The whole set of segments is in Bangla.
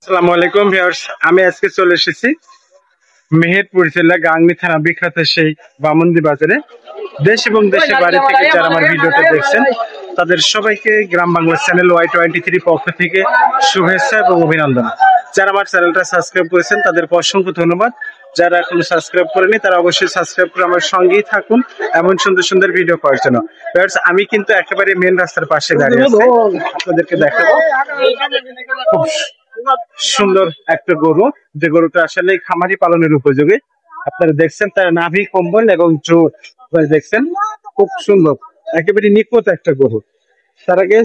আসসালামু আলাইকুম ভিউয়ার্স, আমি আজকে চলে এসেছি মেহেরপুর জেলা গাংনী থানা বিখ্যাত সেই বামন্দি বাজারে। দেশ এবং দেশের বাইরে থেকে যারা আমার ভিডিওটা দেখছেন তাদের সবাইকে গ্রাম বাংলা চ্যানেল Y23 পক্ষ থেকে শুভেচ্ছা এবং অভিনন্দন। যারা আমার চ্যানেলটা সাবস্ক্রাইব করেছেন তাদেরকে অসংখ্য ধন্যবাদ। যারা এখনো সাবস্ক্রাইব করেনি তারা অবশ্যই সাবস্ক্রাইব করে আমার সঙ্গেই থাকুন এমন সুন্দর সুন্দর ভিডিও পাওয়ার জন্য। ভিউয়ার্স, আমি কিন্তু একেবারে মেন রাস্তার পাশে দাঁড়িয়ে আছি, আপনাদেরকে দেখাবো। খুব সুন্দর একটা গরু, যে গরুটা আসলে খামারি পালনের উপযোগী। আপনারা দেখছেন তার নাভি কম্বল এবং চোট দেখছেন, খুব সুন্দর, একেবারে নিখুঁত একটা গরু। তার আগে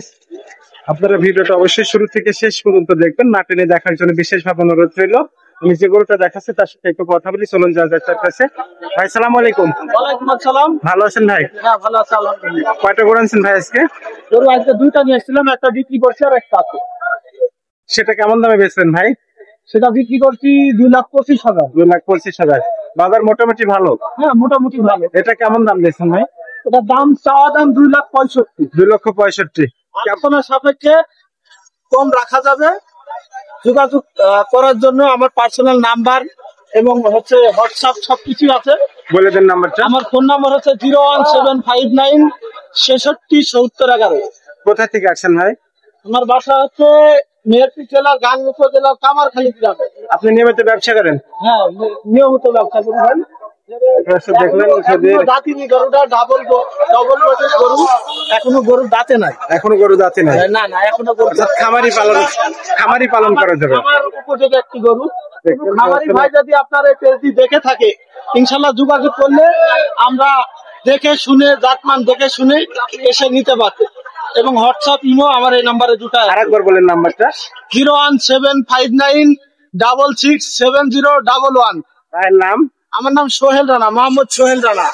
আপনারা ভিডিওটা অবশ্যই শুরু থেকে শেষ পর্যন্ত দেখবেন, না টেনে দেখার জন্য বিশেষভাবে অনুরোধ রইল। আমি যে গরুটা দেখাচ্ছি তার সাথে একটু কথা বলি, চলুন যার তার কাছে। ভাই সালাম আলাইকুম। ওয়ালাইকুম আসসালাম। ভালো আছেন ভাই? হ্যাঁ ভালো আছি আলহামদুলিল্লাহ। কয়টা গরু আনছেন ভাই আজকে? গরু আজকে দুইটা নিয়ে এসেছিলাম, একটা বিক্রি করছি আর একটা আছে। সেটা কেমন দামে বেচলেন ভাই? সেটা বিক্রি করছি 2,25,000। 2,25,000। বাজার মোটামুটি ভালো? হ্যাঁ মোটামুটি ভালো। এটা কেমন দাম দিয়েছেন ভাই? এটা দাম চাওয়া দাম 2,65,000। 2,65,000। আলোচনার সাপেক্ষে কম রাখা যাবে। যোগাযোগ করার জন্য আমার পার্সোনাল নাম্বার এবং হচ্ছে হোয়াটসঅ্যাপ সবকিছু আছে। বলে দেন নাম্বারটা। আমার ফোন নাম্বার হচ্ছে 01759 667011। কোথা থেকে আসছেন ভাই? আমার বাসা হচ্ছে মেহেরপুর জেলা গাংনী উপজেলা কামারখালী গ্রামে। আপনি নিয়মিত ব্যবসা করেন? হ্যাঁ নিয়মিত ব্যবসা করি ভাই। দেখলেন দাঁতিনি গরুটা ডাবল বয়সের গরু, এখনো গরুর দাঁতে নাই। এখনো গরু দাঁতে নাই? না না এখনো গরু খামারি পালন করা যাবে। আমার উপযোগী একটি গরু। খামারি ভাই যদি আপনার এই পেজটি দেখে থাকে ইনশাল্লাহ যোগাযোগ করলে আমরা দেখে শুনে জাতমান দেখে শুনে এসে নিতে পারবে। এবং হোয়াটসঅ্যাপ ইমো আমার এই নাম্বারে দুটো। আরেকবার বলেন নাম্বারটা। 01759 667011। ভাইয়ের নাম? আমার নাম সোহেল রানা, মোহাম্মদ সোহেল রানা।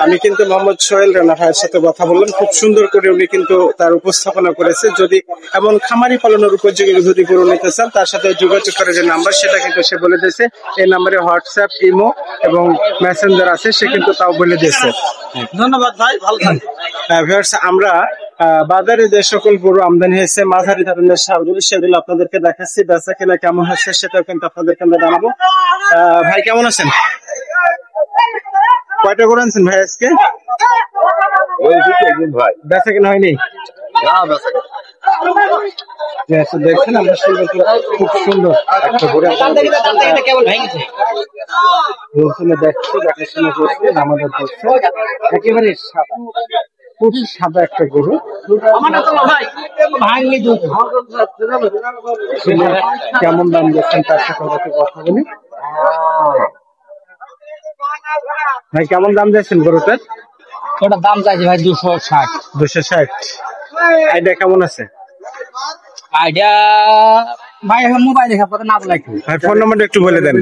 আমি কিন্তু মোহাম্মদ সোহেল রানা ভাইয়ের সাথে কথা বললাম, খুব সুন্দর করে উনি কিন্তু তার উপস্থাপনা করেছে। যদি এমন খামারি পালনের উপযোগী যদি গরু নিতে চান তার সাথে যোগাযোগ করার যে নাম্বার সেটা কিন্তু সে বলে দিয়েছে। এই নাম্বারে হোয়াটসঅ্যাপ ইমো এবং মেসেঞ্জার আছে, সে কিন্তু তাও বলে দিয়েছে। ধন্যবাদ ভাই, ভালো থাকবেন। ভিউয়ার্স, আমরা বাজারে যে সকল গরু আমদানি হয়েছে মাঝারি ধরনের সারগুলো সেগুলো আপনাদেরকে দেখাচ্ছি। বেচা কেনা কেমন হচ্ছে সেটাও কিন্তু আপনাদেরকে আমরা জানাবো। ভাই কেমন আছেন? কয়টা গরু আনছেন ভাই আজকে? ভাই বেচা কেনা হয়নি? দেখছেন আমরা সুন্দর, খুব সুন্দর একটা গরু দেখছি, দেখাশোনা করছে, আমাদের করছে, একেবারে সাদা, খুব সাদা একটা গরু। কেমন দাম দিচ্ছেন তার সাথে কথা বলি। ভাই কেমন দাম দিচ্ছেন গরুটার? ওটার দাম চাইছে ভাই 260। 260। আইডিয়া কেমন আছে? আইডিয়া ভাই এখন মোবাইল দেখা পরে না বলে কি। ভাই ফোন নাম্বারটা একটু বলে দেন।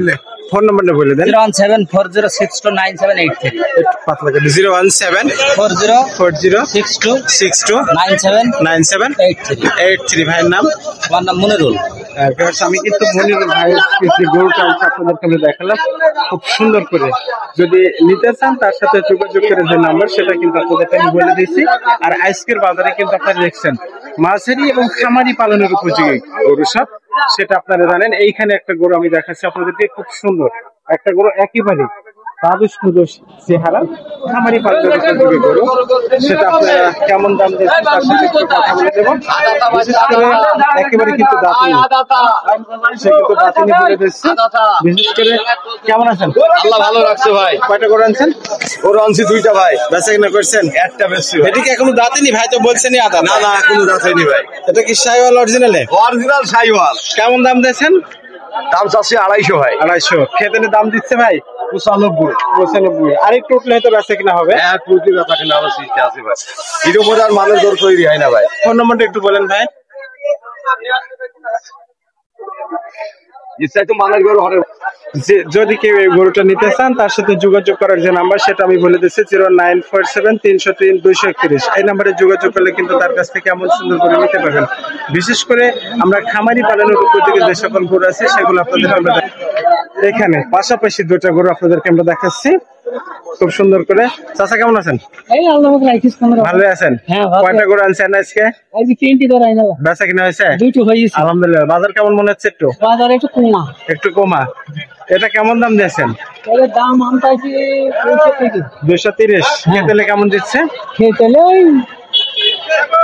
ফোন নাম্বারটা বলে দেন। 01740629783। পাতলা করে 0174062629783। ভাইয়ের নাম? আমার নাম মনিরুল। আমি কিন্তু মনিরুল ভাইয়ের যে গরুটা আপনাদেরকে আমি দেখালাম খুব সুন্দর করে। যদি নিতে চান তার সাথে যোগাযোগ করে যে নাম্বার সেটা কিন্তু আপনাদেরকে আমি বলে দিয়েছি। আর আজকের বাজারে কিন্তু আপনারা দেখছেন মাঝারি এবং খামারি পালনের উপযোগী গরু সব, সেটা আপনারা জানেন। এইখানে একটা গরু আমি দেখাচ্ছি আপনাদেরকে, খুব সুন্দর একটা গরু, একেবারে চেহারা, খামারি পালনের উপযোগী গরু। সেটা আপনারা কেমন দাম দিচ্ছেন তার সাথে একটু কথা বলে দেবো। বিশেষ করে একেবারে কিন্তু দাঁতিনি, সে কিন্তু দাঁতিনি বলে দিচ্ছে। বিশেষ করে কেমন আছেন? আল্লাহ ভালো রাখছে ভাই। কয়টা গরু আনছেন? গরু আনছি দুইটা ভাই। বেচা কিনা করছেন? একটা বেশি। এটা কি এখনো দাঁতিনি ভাই? তো বলছেনই আদা। না না এখনো দাঁত হয়নি ভাই। এটা কি শাহিওয়াল অরিজিনালে? অরিজিনাল শাহিওয়াল। কেমন দাম দিয়েছেন? দাম চাচ্ছি 250 ভাই। 250। খেতে দাম দিচ্ছে ভাই 95। আর একটু উঠলে হয়তো বেচা কিনা হবে। এক কোটি টাকা কিনা আমার সিস্টেম আছে ভাই। এর উপরে আর মালের দর তৈরি হয় না ভাই। ফোন নম্বরটা একটু বলেন ভাই। ইচ্ছাই তো মালের গরু হবে। যদি কেউ এই গরুটা নিতে চান তার সাথে যোগাযোগ করার যে নাম্বার সেটা আমি বলে দিচ্ছি 09473030231। এই নাম্বারে যোগাযোগ করলে কিন্তু তার কাছ থেকে এমন সুন্দর গরু নিতে পারবেন। বিশেষ করে আমরা খামারি পালনের উপযোগী যে সকল গরু আছে সেগুলো আপনাদের আমরা এখানে পাশাপাশি দুটা গরু আপনাদেরকে আমরা দেখাচ্ছি। খুব সুন্দর করে। চাচা কেমন আছেন? এই আল্লাহ রাখিস কোনরকম। ভালো আছেন? হ্যাঁ ভালো। কয়টা গরু আনছেন আজকে? আজকে 3টি ধরাই না। বেচা কিনা হয়েছে? দুটো হয়েছে। আলহামদুলিল্লাহ। বাজার কেমন মনে হচ্ছে? একটু বাজার একটু কমা। একটু কমা। এটা কেমন দাম দিয়েছেন? এর দাম আমটাইছি 230। খেতেলে কেমন দিচ্ছে? খেতেলে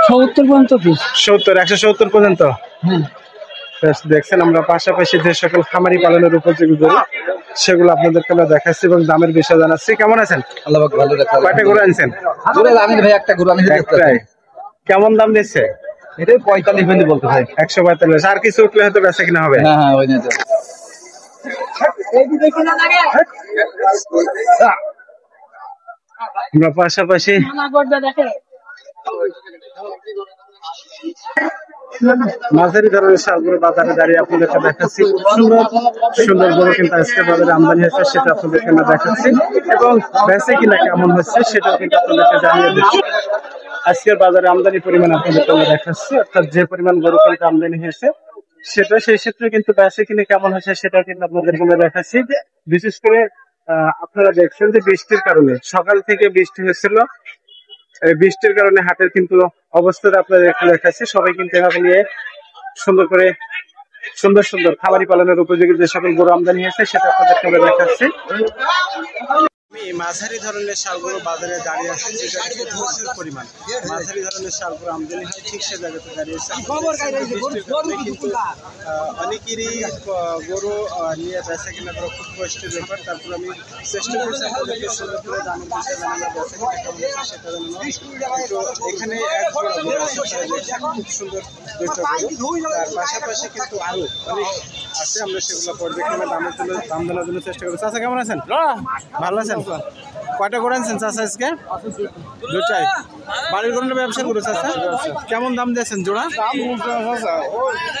70 পর্যন্ত পিস। 70, 170 পর্যন্ত। হ্যাঁ দেখছেন আমরা পাশাপাশি যে সকল খামারি পালনের উপযোগী গরু সেগুলো আপনাদেরকে আমরা দেখাচ্ছি এবং দামের বিষয় জানাচ্ছি। কেমন আছেন? আল্লাহ পাক ভালো রাখে। কয়টা গরু আনছেন? আমি ভাই একটা গরু আমি একটাই। কেমন দাম দিচ্ছে? এটা 45 ভেন্দি বলতে ভাই। 145। আর কিছু উঠলে হয়তো বেচা কিনা হবে। হ্যাঁ হ্যাঁ ওই না তো। আমরা পাশাপাশি মাঝারি ধরনের সারগুলো বাজারে দাঁড়িয়ে আপনাদেরকে দেখাচ্ছি। সুন্দর সুন্দর গরু কিন্তু আজকে বাজারে আমদানি হয়েছে সেটা আপনাদেরকে আমরা দেখাচ্ছি এবং বেচে কিনা কেমন হচ্ছে সেটাও কিন্তু আপনাদেরকে জানিয়ে দিচ্ছি। আজকের বাজারে আমদানি পরিমাণ আপনাদেরকে আমরা দেখাচ্ছি, অর্থাৎ যে পরিমাণ গরু কিন্তু আমদানি হয়েছে সেটা সেই ক্ষেত্রে কিন্তু বেচে কিনে কেমন হচ্ছে সেটাও কিন্তু আপনাদেরকে আমরা দেখাচ্ছি। বিশেষ করে আপনারা দেখছেন যে বৃষ্টির কারণে সকাল থেকে বৃষ্টি হয়েছিল, বৃষ্টির কারণে হাটের কিন্তু অবস্থাটা আপনাদের একটু দেখাচ্ছি। সবাই কিন্তু এভাবে নিয়ে সুন্দর করে সুন্দর সুন্দর খামারি পালনের উপযোগী যে সকল গরু আমদানি হয়েছে সেটা আপনাদেরকে আমরা দেখাচ্ছি। মাঝারি ধরনের সারগুলো বাজারে দাঁড়িয়ে আছে, যেটা প্রচুর পরিমাণ মাঝারি ধরনের সারগুলো আমদানি হয় ঠিক সে জায়গাতে দাঁড়িয়েছে। কিন্তু অনেকেরই গরু নিয়ে বেচা কিনা করা খুব কষ্টের ব্যাপার। তারপর আমি চেষ্টা করছি আপনাদেরকে সুন্দর করে দামের বিষয়ে জানানো, বেচা কিনা কেমন হচ্ছে সেটা জানানো। তো এখানে এক জোড়া গরু আছে, খুব সুন্দর দুটো গরু। তার পাশাপাশি কিন্তু আরো অনেক আছে, আমরা সেগুলো পর্যবেক্ষণে দামের জন্য দাম জানার জন্য চেষ্টা করি। চাচা কেমন আছেন? ভালো আছেন? কয়টা করে আনছেন চাচা আজকে? দুটাই। বাড়ির কোনো ব্যবসার গরু চাচা? কেমন দাম দিয়েছেন জোড়া?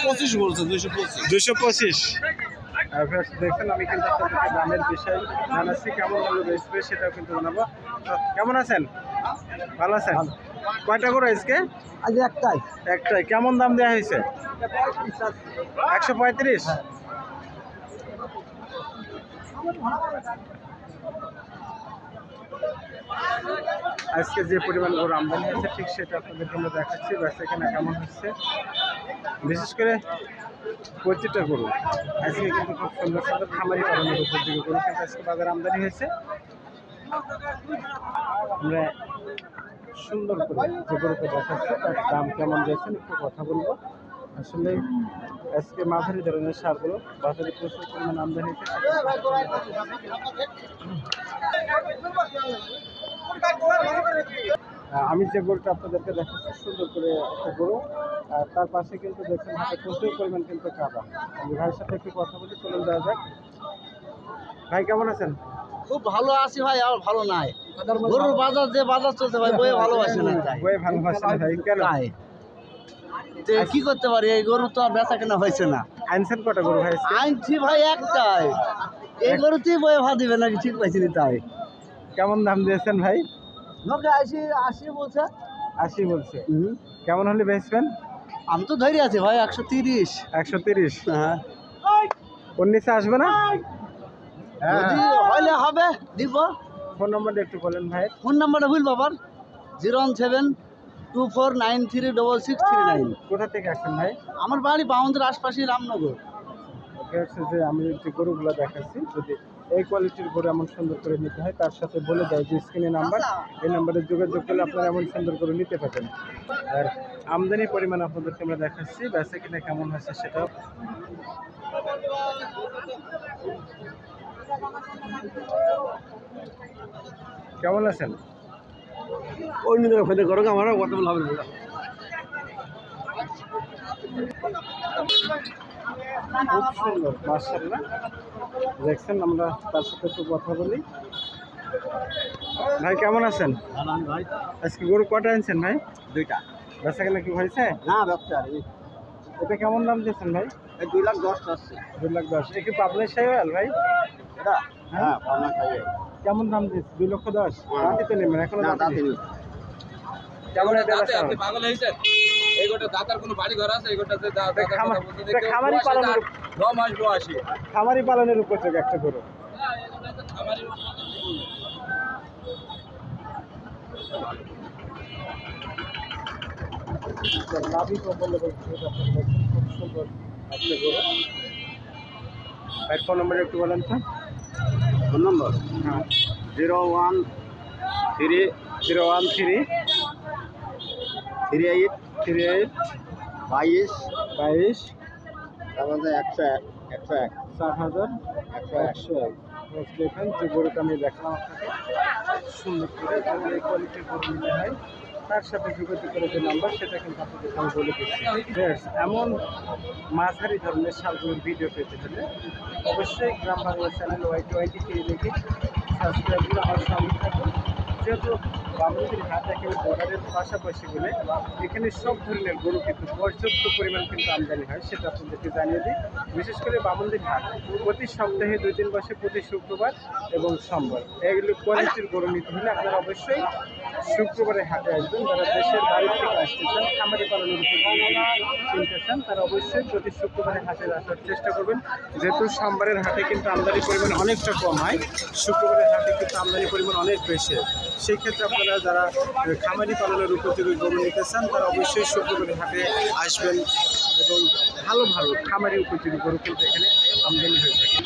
25 বলছে 225। দেখছেন আমি কিন্তু আপনাদেরকে দামের বিষয় জানাচ্ছি, কেমন দামে বেচবে সেটাও কিন্তু জানাবো। কেমন আছেন? ভালো আছেন? কয়টা করে আজকে? আজ একটাই। একটাই। কেমন দাম দেওয়া হয়েছে? 135। আজকে যে পরিমাণ গরু আমদানি হয়েছে ঠিক সেটা আপনাদেরকে আমরা দেখাচ্ছি, বেচা কেনা কেমন হচ্ছে। বিশেষ করে প্রতিটা গরু আজকে কিন্তু খুব সুন্দর সুন্দর খামারি পালনের উপযোগী গরু কিন্তু আজকে বাজারে আমদানি হয়েছে। আমরা সুন্দর করে যে গরুকে দেখাচ্ছি তার দাম কেমন দিয়েছেন একটু কথা বলবো। আসলে আজকে মাঝারি ধরনের সারগুলো বাজারে প্রচুর পরিমাণ আমদানি হয়েছে। আমি যে গরুটা আপনাদেরকে দেখাচ্ছি সুন্দর করে একটা গরু, তার পাশে কিন্তু দেখছেন হাতে প্রচুর পরিমাণ কিন্তু কাদা। আমি ভাইয়ের সাথে একটু কথা বলি, চলুন যাওয়া যাক। ভাই কেমন আছেন? খুব ভালো আছি ভাই, আর ভালো নাই। গরুর বাজার যে বাজার চলছে ভাই, বয়ে ভালোবাসে না। বয়ে ভালোবাসে না ভাই, কেন? কি করতে পারি, এই গরু তো আর বেচা কেনা হয়েছে না। আনছেন কটা গরু ভাই? আনছি ভাই একটাই। এই গরুতেই বয়ে ভা দিবে নাকি ঠিক পাইছি না। তাই কেমন দাম দিয়েছেন ভাই? লোকে 80 বলছে। 80 বলছে। কেমন হলে বেচবেন? আমি তো ধরে আছি ভাই 130। 130? হ্যাঁ। ওর নিচে আসবে না? যদি হইলে হবে দিব। ফোন নম্বরটা একটু বলেন ভাই। ফোন নাম্বারটা ভুল বাবার 01724936639। কোথা থেকে আসছেন ভাই? আমার বাড়ি বাউন্দের আশপাশে, রামনগর। হচ্ছে যে আমি যে গরুগুলো দেখাচ্ছি, যদি এই কোয়ালিটির গরু এমন সুন্দর করে নিতে হয় তার সাথে বলে দেয় যে স্ক্রিনে নাম্বার, এই নাম্বারে যোগাযোগ করলে আপনারা এমন সুন্দর করে নিতে পারবেন। আর আমদানির পরিমাণ আপনাদেরকে আমরা দেখাচ্ছি, বেচা কিনা কেমন হচ্ছে সেটাও। কেমন আছেন? ওই নিয়ে ফেলে করো, আমার কথা বলা হবে না। খুব সুন্দর মাশাআল্লাহ। দেখছেন, আমরা তার সাথে একটু কথা বলি। ভাই কেমন আছেন? ভাই আজকে গরু কটা আনছেন ভাই? দুইটা। বেচা কেনা কি হয়েছে? না ব্যবসা। এটা কেমন দাম দিয়েছেন ভাই? 2,10,000 আসছে। 2,10,000। এ কি পাবলিশ সাইওয়াল ভাই? এটা হ্যাঁ পাবনা খাইয়ে। কেমন দাম দিয়েছে? 2,10,000। দাঁতিতে নেবেন এখনো? না দাঁতে নেই। কেমন এটা বেচা? আপনি পাগল হয়েছেন? এই গোটা দাতার কোনো বাড়ি ঘর আছে? এই গোটাতে দাতার কথা বলতে দেখে খামারি পালনের 9 মাস বয়সী। খামারি পালনের উপযোগ একটা গরু। আমারই লাভি কম্বলে খুব সুন্দর একটা গরু। ভাই ফোন নম্বর একটু বলেন তো। ফোন নম্বর হ্যাঁ 013 013 38 38 22 22 101 101 40,101। দেখেন যে গরুটা আমি দেখলাম আপনাকে সুন্দর করে, যদি এই কোয়ালিটির গরু নিতে হয় তার সাথে যোগাযোগ করে যে নাম্বার সেটা কিন্তু আপনাদের আমি বলে দিচ্ছি। এমন মাঝারি ধরনের শালগুলোর ভিডিও পেতে হলে অবশ্যই গ্রাম বাংলা চ্যানেল Y23 দেখে সাবস্ক্রাইব করে আমার সঙ্গে থাকুন। যেহেতু বামুনদির হাট একেবারে বর্ডারের পাশাপাশি বলে এখানে সব ধরনের গরু কিন্তু পর্যাপ্ত পরিমাণ কিন্তু আমদানি হয়, সেটা আপনাদেরকে জানিয়ে দিই। বিশেষ করে বামুনদির হাট প্রতি সপ্তাহে 2 দিন বসে, প্রতি শুক্রবার এবং সোমবার। এগুলো কোয়ালিটির গরু নিতে হলে আপনারা অবশ্যই শুক্রবারে হাটে আসবেন। যারা দেশের বাইরে থেকে আসতে চান, খামারি পালনের উপর কিনতে চান, তারা অবশ্যই প্রতি শুক্রবারে হাটে আসার চেষ্টা করবেন। যেহেতু সোমবারের হাটে কিন্তু আমদানির পরিমাণ অনেকটা কম হয়, শুক্রবারের হাটে কিন্তু আমদানির পরিমাণ অনেক বেশি হয়। সেই ক্ষেত্রে আপনারা যারা খামারি পালনের উপযোগী গরু নিতে চান তারা অবশ্যই শুক্রবারের হাটে আসবেন এবং ভালো ভালো খামারি উপযোগী গরু কিন্তু এখানে আমদানি হয়ে থাকে।